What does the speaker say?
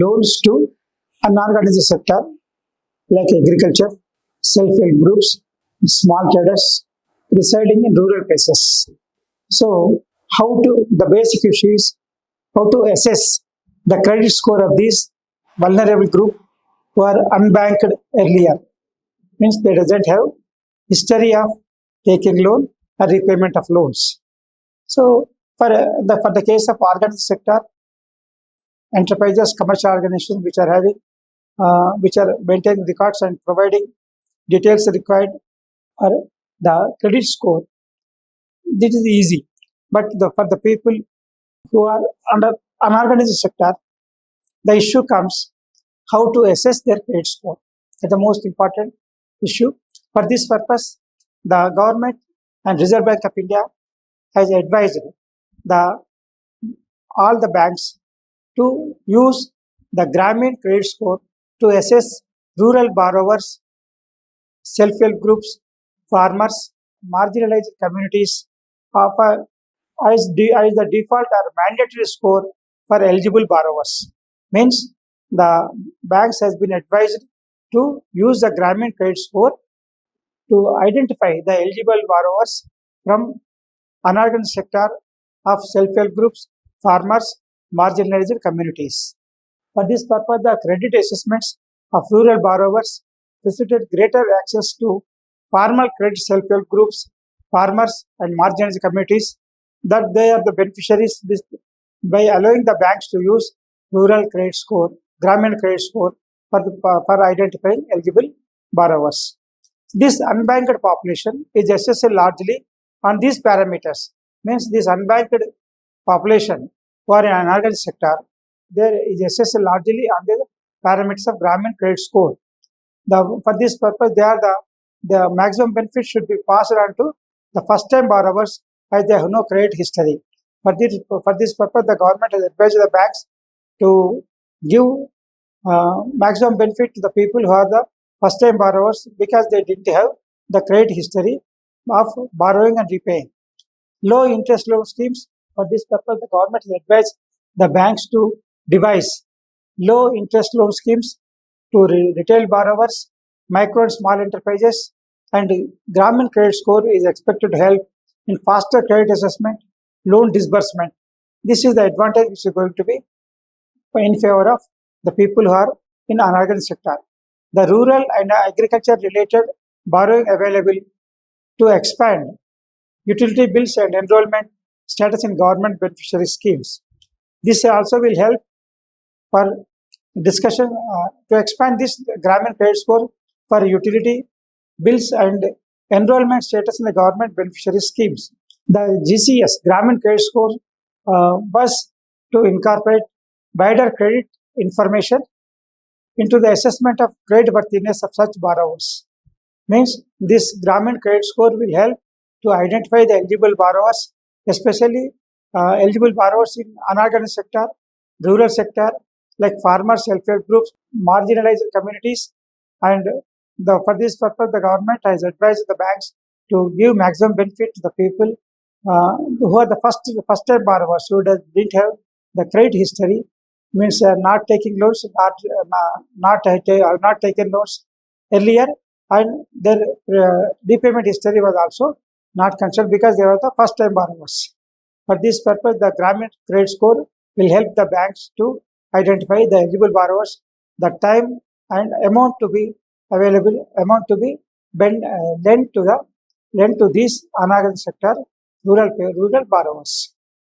loans to unorganized sector like agriculture, self-help groups, small traders residing in rural places. So, the basic issue is how to assess the credit score of these vulnerable group who are unbanked earlier. Means they doesn't have history of taking loan or repayment of loans. So, for the case of organized sector, enterprises, commercial organizations which are maintaining records and providing details required for the credit score, this is easy. But for the people who are under unorganized sector, the issue comes how to assess their credit score. That's the most important issue. For this purpose, the government and Reserve Bank of India has advised all the banks to use the Grameen credit score to assess rural borrowers, self-help groups, farmers, marginalized communities as the default or mandatory score for eligible borrowers. Means the banks has been advised to use the Grameen credit score to identify the eligible borrowers from unorganized sector of self-help groups, farmers, marginalized communities. For this purpose, the credit assessments of rural borrowers facilitate greater access to formal credit self-help groups, farmers, and marginalized communities that they are the beneficiaries by allowing the banks to use rural credit score, Grameen credit score for identifying eligible borrowers. This unbanked population is assessed largely on these parameters. Means this unbanked population who are in an unorganized sector, there is assessed largely on the parameters of Grameen credit score. For this purpose, the maximum benefit should be passed on to the first-time borrowers as they have no credit history. For this purpose, the government has advised the banks to give maximum benefit to the people who are the first-time borrowers because they didn't have the credit history of borrowing and repaying. Low interest loan schemes. For this purpose, the government has advised the banks to devise low interest loan schemes to retail borrowers, micro and small enterprises, and Grameen credit score is expected to help in faster credit assessment, loan disbursement. This is the advantage which is going to be in favor of the people who are in unorganized sector. The rural and agriculture related borrowing available to expand utility bills and enrollment status in government beneficiary schemes. This also will help for discussion to expand this Grameen credit score for utility bills and enrollment status in the government beneficiary schemes. The GCS, Grameen credit score, was to incorporate wider credit information into the assessment of creditworthiness of such borrowers. Means this Grameen credit score will help to identify the eligible borrowers, especially eligible borrowers in unorganized sector, rural sector, like farmers, self-help groups, marginalized communities, and for this purpose, the government has advised the banks to give maximum benefit to the people who are the first-time borrowers who didn't have the credit history, means not taking loans, not taken loans earlier, and their repayment history was also not considered because they were the first-time borrowers. For this purpose, the Grameen credit score will help the banks to identify the eligible borrowers, the time and amount to be available, lent to these unorganized sector rural borrowers.